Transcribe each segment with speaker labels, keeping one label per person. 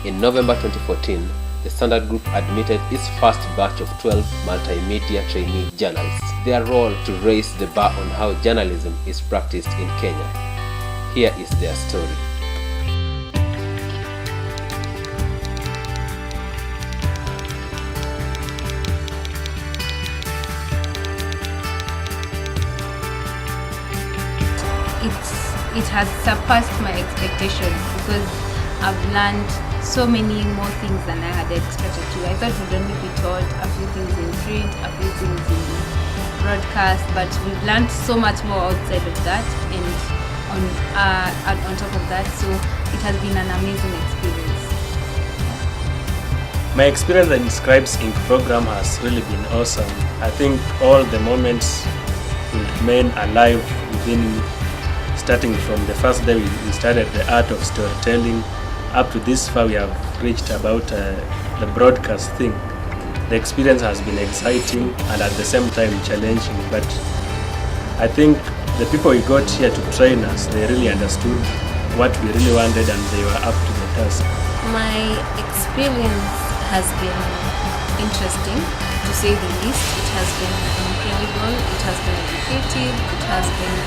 Speaker 1: In November 2014, the Standard Group admitted its first batch of 12 multimedia trainee journalists. Their role to raise the bar on how journalism is practiced in Kenya. Here is their story.
Speaker 2: It has surpassed my expectations because I've learned so many more things than I had expected to. I thought we'd only be taught a few things in print, a few things in broadcast, but we've learned so much more outside of that and on top of that, so it has been an amazing experience.
Speaker 3: My experience in Scribes Inc. program has really been awesome. I think all the moments will remain alive within starting from the first day we started the art of storytelling up to this far we have reached about the broadcast thing. The experience has been exciting and at the same time challenging, but I think the people we got here to train us, they really understood what we really wanted and they were up to the task.
Speaker 2: My experience has been interesting, to say the least. It has been incredible, it has been educative, it has been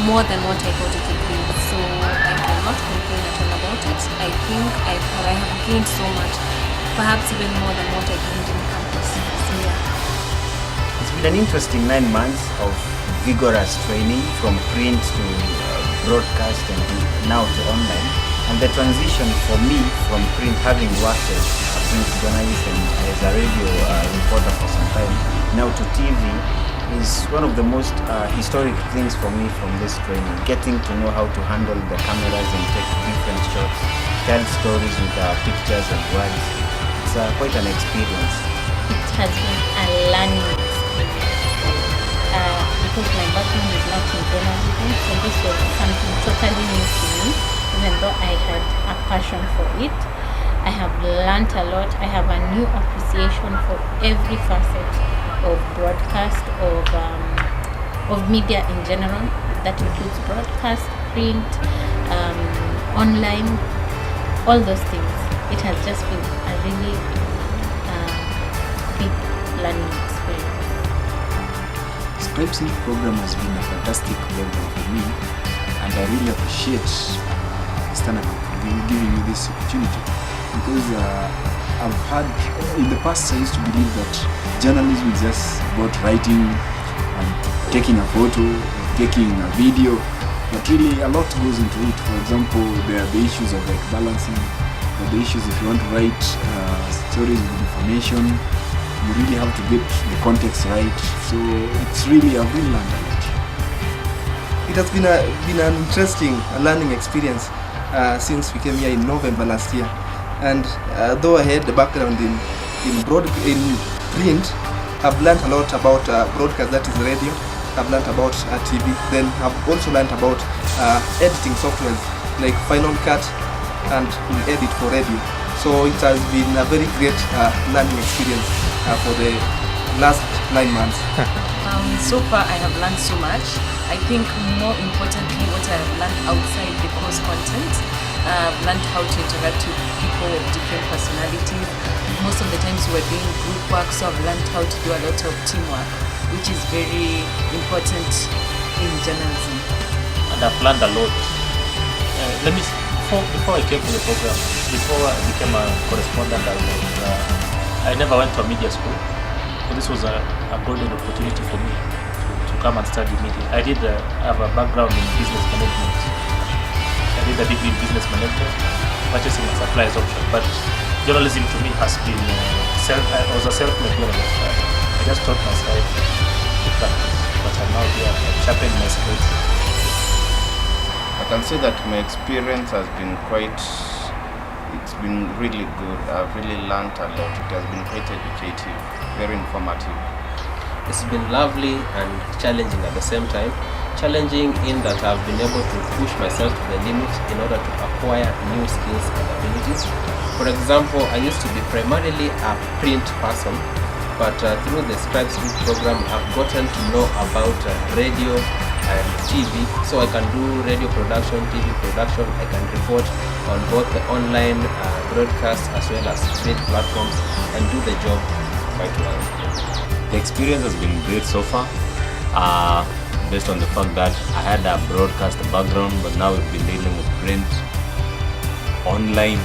Speaker 2: more than what I thought it would be. So I cannot complain at all about it. I think I have gained so much, perhaps even more than what I gained in campus. So yeah.
Speaker 4: It's been an interesting 9 months of vigorous training from print to broadcast and now to online. And the transition for me from print, having worked as a print journalist and as a radio reporter for some time, now to TV, is one of the most historic things for me from this training. Getting to know how to handle the cameras and take different shots, tell stories with pictures and words. It's quite an experience.
Speaker 5: It has been a learning experience because my background is not in journalism, so this was something totally new to me, even though I had a passion for it. I have learned a lot. I have a new appreciation for every facet of broadcast, of media in general. That includes broadcast, print, online, all those things. It has just been a really big learning experience.
Speaker 6: Scribes Inc. program has been a fantastic program for me, and I really appreciate Standard Group giving me this opportunity because I've had, in the past I used to believe that journalism is just about writing and taking a photo, taking a video, but really a lot goes into it. For example, there are the issues of like balancing, the issues if you want to write stories with information, you really have to get the context right. So it's really, I've really learned a lot.
Speaker 7: It has been an interesting learning experience since we came here in November last year. And though I had the background in print, I've learned a lot about broadcast, that is radio. I've learned about TV. Then I've also learned about editing software like Final Cut and Edit for radio. So it has been a very great learning experience for the last 9 months.
Speaker 8: So far I have learned so much. I think more importantly what I have learned outside the course content, I've learned how to interact with people of different personalities. Most of the times we're doing group work, so I've learned how to do a lot of teamwork, which is very important in journalism.
Speaker 9: And I've learned a lot. Before I came to the program, before I became a correspondent, I never went to a media school. So this was a golden opportunity for me to come and study media. I did have a background in business management. I did a degree in business management, purchasing and supplies option. But journalism to me has been I was a self-made journalist. I just taught myself to practice, but I'm now here. I've sharpened my skills.
Speaker 10: I can say that my experience has been it's been really good. I've really learned a lot. It has been quite educative, very informative.
Speaker 1: It's been lovely and challenging at the same time. Challenging in that I've been able to push myself to the limit in order to acquire new skills and abilities. For example, I used to be primarily a print person, but through the Scribes Inc. program I've gotten to know about radio and TV, so I can do radio production, TV production. I can report on both the online broadcast as well as create platforms and do the job quite well.
Speaker 11: The experience has been great so far, based on the fact that I had a broadcast background, but now we've been dealing with print, online,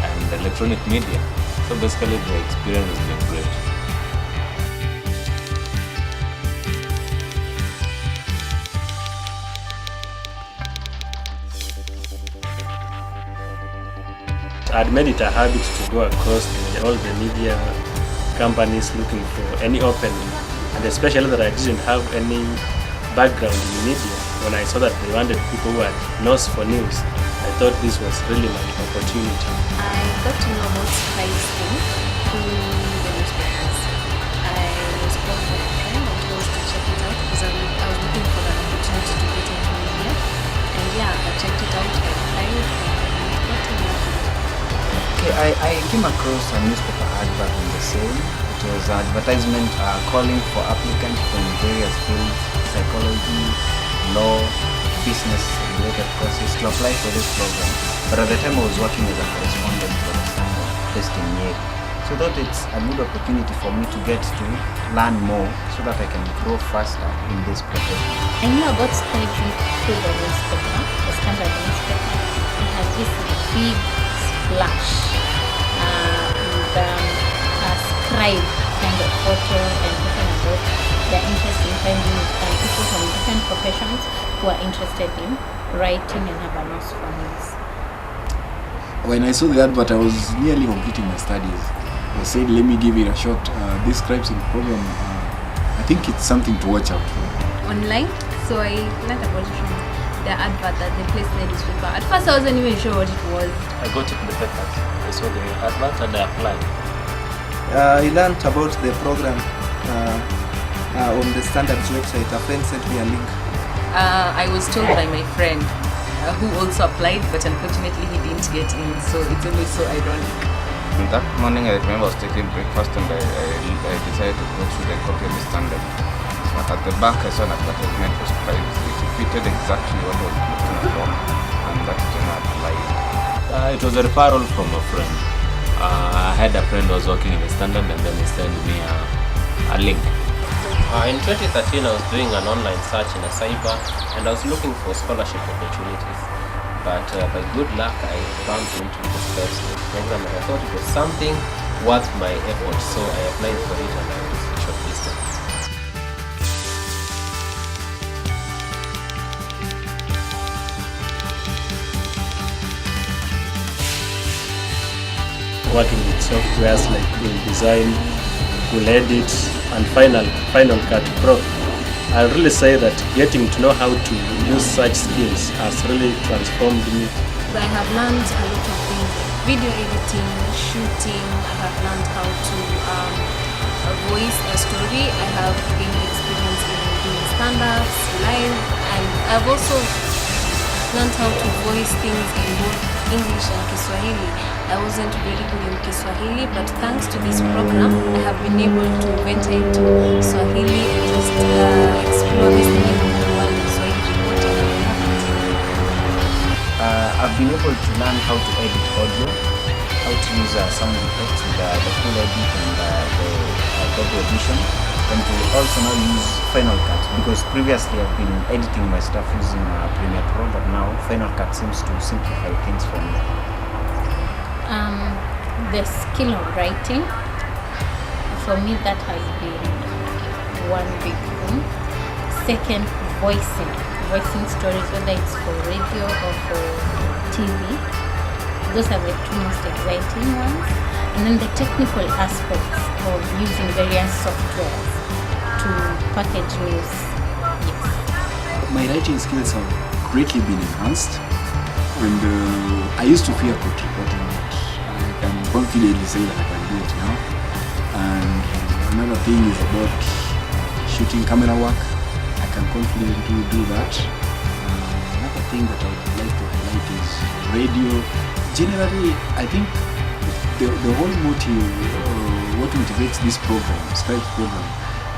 Speaker 11: and electronic media. So basically the experience has been great.
Speaker 3: I'd made it a habit to go across all the media companies looking for any opening, and especially that I didn't have any background in media. When I saw that they wanted people who had nose for news, I thought this was really my opportunity.
Speaker 2: I got to know about Scribes Inc. through the newspapers. I was called by a friend and told to check it out because I was looking for an opportunity to get into media. And yeah, I checked it out, I applied, and got to know it.
Speaker 4: Okay, I came across a newspaper advert on the same. It was an advertisement calling for applicants from various fields, psychology, law, business-related courses to apply for this program. But at the time I was working as a correspondent for the Standard based in Nyeri. So I thought it's a good opportunity for me to get to learn more so that I can grow faster in this profession.
Speaker 5: I knew about Scribes Inc through the newspaper, the Standard newspaper. It has this big splash with a scribe kind of photo and talking about their interest in finding people from different professions who are interested in writing and have a nose for news.
Speaker 6: When I saw the advert, I was nearly completing my studies. I said, let me give it a shot. This Scribes Inc program, I think it's something to watch out for.
Speaker 2: Online, so I learned about it from the advert that they placed in the newspaper. At first, I wasn't even sure what it was.
Speaker 9: I got it in the papers. I saw the advert and I applied.
Speaker 7: I learned about the program on the Standard's website. A friend sent me a link.
Speaker 8: I was told by my friend who also applied, but unfortunately he didn't get in, so it's always so ironic.
Speaker 10: That morning I remember I was taking breakfast and I decided to go through the copy of the Standard. But at the back I saw an advertisement for Scribes. It fitted exactly what I was looking for, and that's when I applied.
Speaker 11: It was a referral from a friend. I had a friend who was working in the Standard, and then he sent me a link.
Speaker 1: In 2013, I was doing an online search in a cyber and I was looking for scholarship opportunities. But by good luck, I bumped into the Scribes Inc program and I thought it was something worth my effort. So I applied for it and I was shortlisted.
Speaker 3: Working with softwares like InDesign, Full Edit, and Final Cut Pro, I'll really say that getting to know how to use such skills has really transformed me.
Speaker 2: I have learned a lot of things, video editing, shooting. I have learned how to voice a story. I have gained experience in doing stand-ups, live, and I've also learned how to voice things in both English and Kiswahili. I wasn't very good in Kiswahili, but thanks to this program, I have been able to venture into Swahili and just explore this new world of Swahili reporting.
Speaker 4: I've been able to learn how to edit audio, how to use sound effects with the Full Edit and the Adobe Audition, and to also now use Final Cut, because previously I've been editing my stuff using Premiere Pro, but now Final Cut seems to simplify things for me.
Speaker 5: The skill of writing, for me that has been one big thing. Second, voicing stories, whether it's for radio or for TV. Those are the two most exciting ones. And then the technical aspects of using various softwares to package news. Yes.
Speaker 6: My writing skills have greatly been enhanced, and I used to fear court reporting, but I can confidently say that I can do it now. And another thing is about shooting camera work. I can confidently do that. Another thing that I would like to highlight is radio. Generally, I think the whole motive, what motivates this program, Scribes program,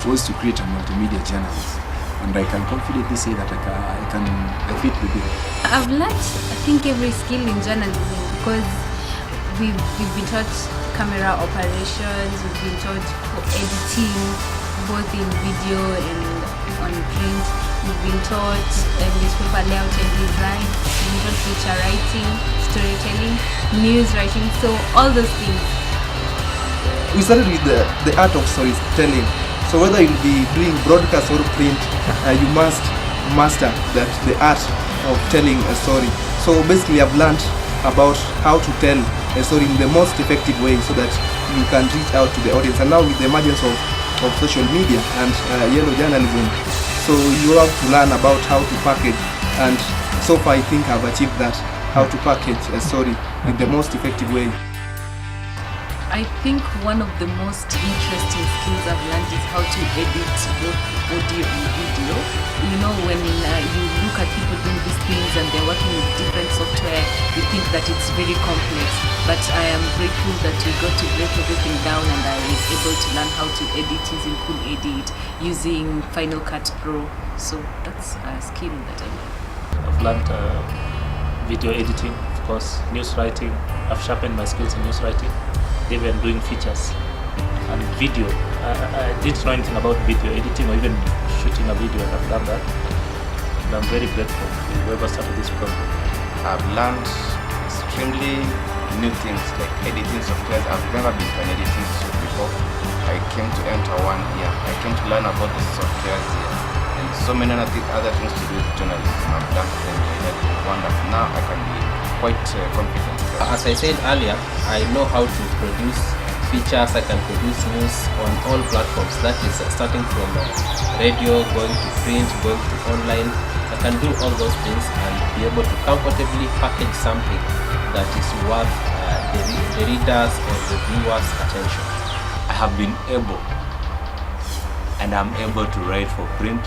Speaker 6: was to create a multimedia journalist. And I can confidently say that I fit the bill.
Speaker 2: I've learned, I think, every skill in journalism because we've been taught camera operations, we've been taught editing, both in video and on print. We've been taught newspaper layout and design. We've been taught feature writing, storytelling, news writing. So all those things.
Speaker 7: We started with the art of storytelling. So whether you'll be doing broadcast or print, you must master the art of telling a story. So basically I've learned about how to tell a story in the most effective way so that you can reach out to the audience. And now with the emergence of social media and yellow journalism, so you have to learn about how to package, and so far I think I've achieved that, how to package a story in the most effective way.
Speaker 8: I think one of the most interesting skills I've learned is how to edit both audio and video. You know, when you look at people doing these things and they're working with different software, you think that it's very complex. But I am grateful that we got to break everything down and I was able to learn how to edit using Cool Edit, using Final Cut Pro. So that's a skill that I learned.
Speaker 9: I've learned video editing, of course, news writing. I've sharpened my skills in news writing, even doing features and video. I didn't know anything about video editing or even shooting a video, and I've done that. And I'm very grateful to whoever started this program.
Speaker 10: I've learned extremely new things like editing software. I've never been to an editing software before. I came to enter one here. I came to learn about the software here. And so many other things to do with journalism. I've done it wonderful. Now I can be quite confident.
Speaker 1: As I said earlier, I know how to produce features. I can produce news on all platforms. That is starting from radio, going to print, going to online. I can do all those things and be able to comfortably package something that is worth the readers or the viewers' attention.
Speaker 11: I have been able, and I'm able to write for print.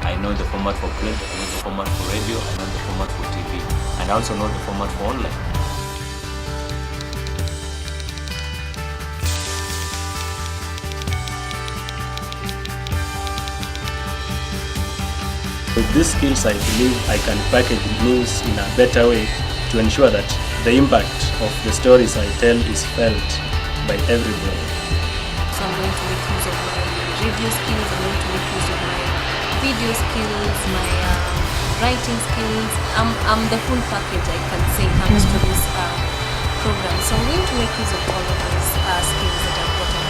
Speaker 11: I know the format for print, I know the format for radio, I know the format for TV, and I also know the format for online.
Speaker 3: With these skills, I believe I can package news in a better way to ensure that the impact of the stories I tell is felt by everybody.
Speaker 2: So I'm going to make use of my radio skills, I'm going to make use of my video skills, my writing skills. I'm the full package, I can say, thanks to this program. So I'm going to make use of all of those skills that I've gotten.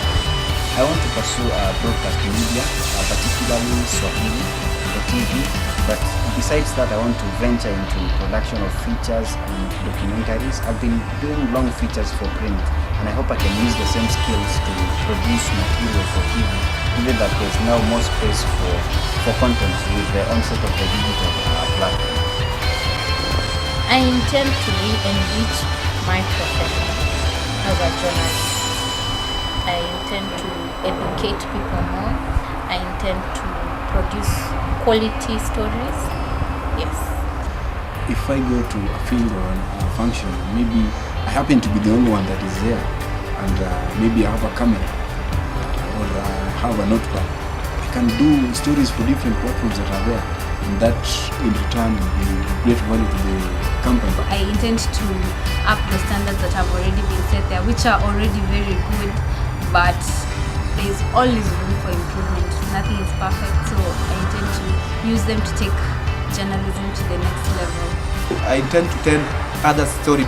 Speaker 4: I want to pursue broadcast media, particularly Swahili for TV, but besides that I want to venture into production of features and documentaries. I've been doing long features for print, and I hope I can use the same skills to produce material for TV, given that there's now more space for content with the onset of the digital platform.
Speaker 5: I intend to re-enrich my profession as a journalist. I intend to educate people more. I intend to produce quality stories. Yes.
Speaker 6: If I go to a field or a function, maybe I happen to be the only one that is there, and maybe I have a camera or have a notepad. I can do stories for different platforms that are there, and that in return will be great value to the company.
Speaker 2: I intend to up the standards that have already been set there, which are already very good, but there's always room for improvement. Nothing is perfect, so I intend to use them to take journalism to the next level.
Speaker 7: I intend to tell other story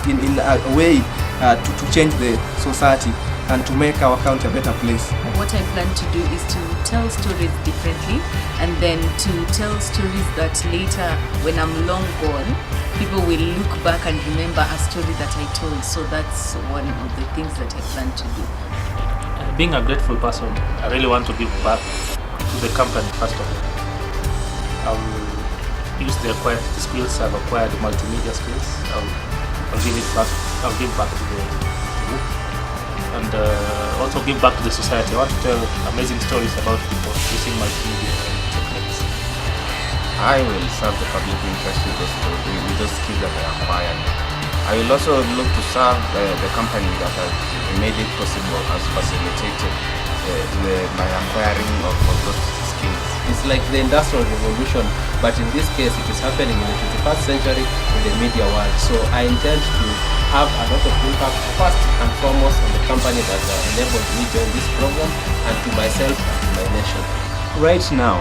Speaker 7: in a way to change the society and to make our country a better place.
Speaker 8: What I plan to do is to tell stories differently, and then to tell stories that later, when I'm long gone, people will look back and remember a story that I told. So that's one of the things that I plan to do.
Speaker 9: Being a grateful person, I really want to give back to the company first of all. I'll use the acquired skills I've acquired, multimedia skills. I'll give it back. I'll give back to the group, and also give back to the society. I want to tell amazing stories about people using multimedia techniques.
Speaker 10: I will serve the public interest with those skills that I acquired. I will also look to serve the company that has made it possible, has facilitated my acquiring of those skills.
Speaker 1: It's like the Industrial Revolution, but in this case it is happening in the 21st century in the media world. So I intend to have a lot of impact, first and foremost on the company that enabled me to join this program, and to myself and to my nation.
Speaker 11: Right now,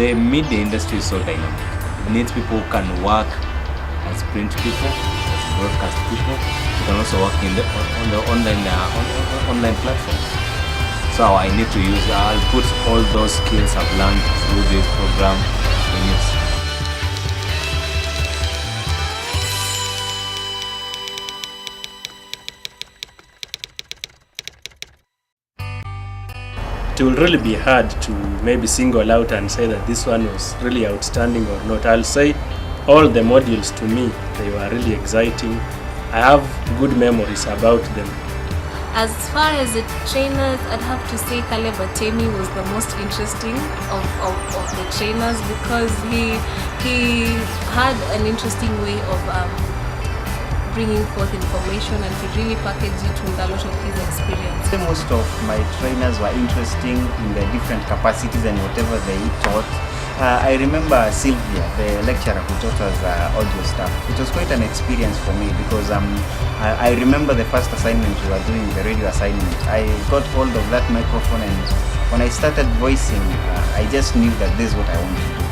Speaker 11: the media industry is so dynamic. It needs people who can work as print people, as broadcast people. You can also work in on the online platform. So I need to I'll put all those skills I've learned through this program in use.
Speaker 3: It will really be hard to maybe single out and say that this one was really outstanding or not. I'll say all the modules to me, they were really exciting. I have good memories about them.
Speaker 2: As far as the trainers, I'd have to say Caleb Atemi was the most interesting of the trainers, because he had an interesting way of bringing forth information, and he really packaged it with a lot of his experience.
Speaker 4: Most of my trainers were interesting in their different capacities and whatever they taught. I remember Sylvia, the lecturer who taught us audio stuff. It was quite an experience for me, because I remember the first assignment we were doing, the radio assignment. I got hold of that microphone, and when I started voicing, I just knew that this is what I want to do.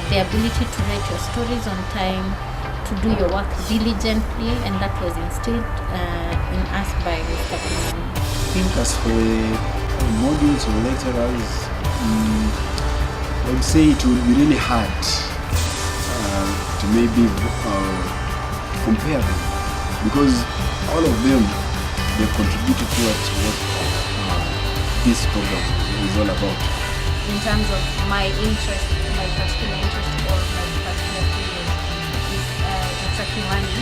Speaker 5: The ability to write your stories on time, to do your work diligently, and that was instilled in us by Mr. Kumani.
Speaker 6: I think as for the modules or lecturers, I would say it would be really hard to maybe compare them, because all of them, they contributed towards what this program is all about.
Speaker 2: In terms of my interest, my particular interest or my particular field is Dr. Kimani.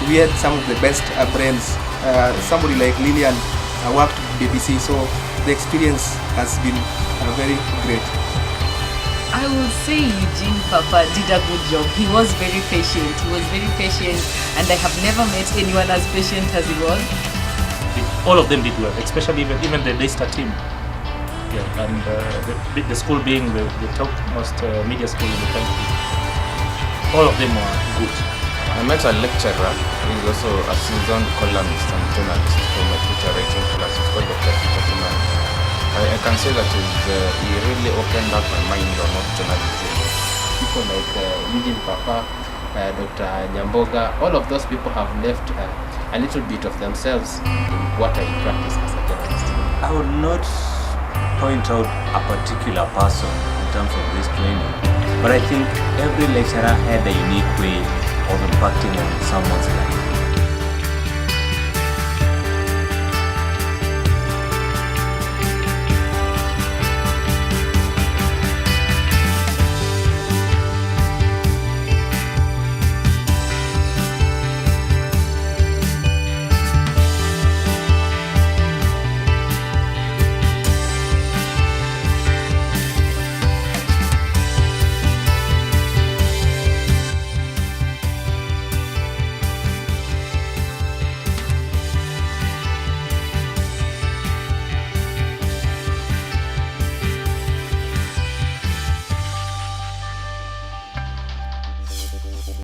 Speaker 7: We had some of the best brains. Somebody like Lillian worked with BBC, so the experience has been very great.
Speaker 8: I would say Eugene Papa did a good job. He was very patient. And I have never met anyone as patient as he was.
Speaker 9: All of them did well, especially even the Daystar team. Yeah, and the school being the topmost media school in the country. All of them were good.
Speaker 10: I met a lecturer who is also a seasoned columnist and journalist for my Twitter writing class. It's called Dr. Kimani. I can say that he really opened up my mind on what journalism is.
Speaker 1: People like Eugene Papa, Dr. Nyamboga, all of those people have left a little bit of themselves in what I practice as a journalist.
Speaker 11: I would not point out a particular person in terms of this training, but I think every lecturer had a unique way of impacting on someone's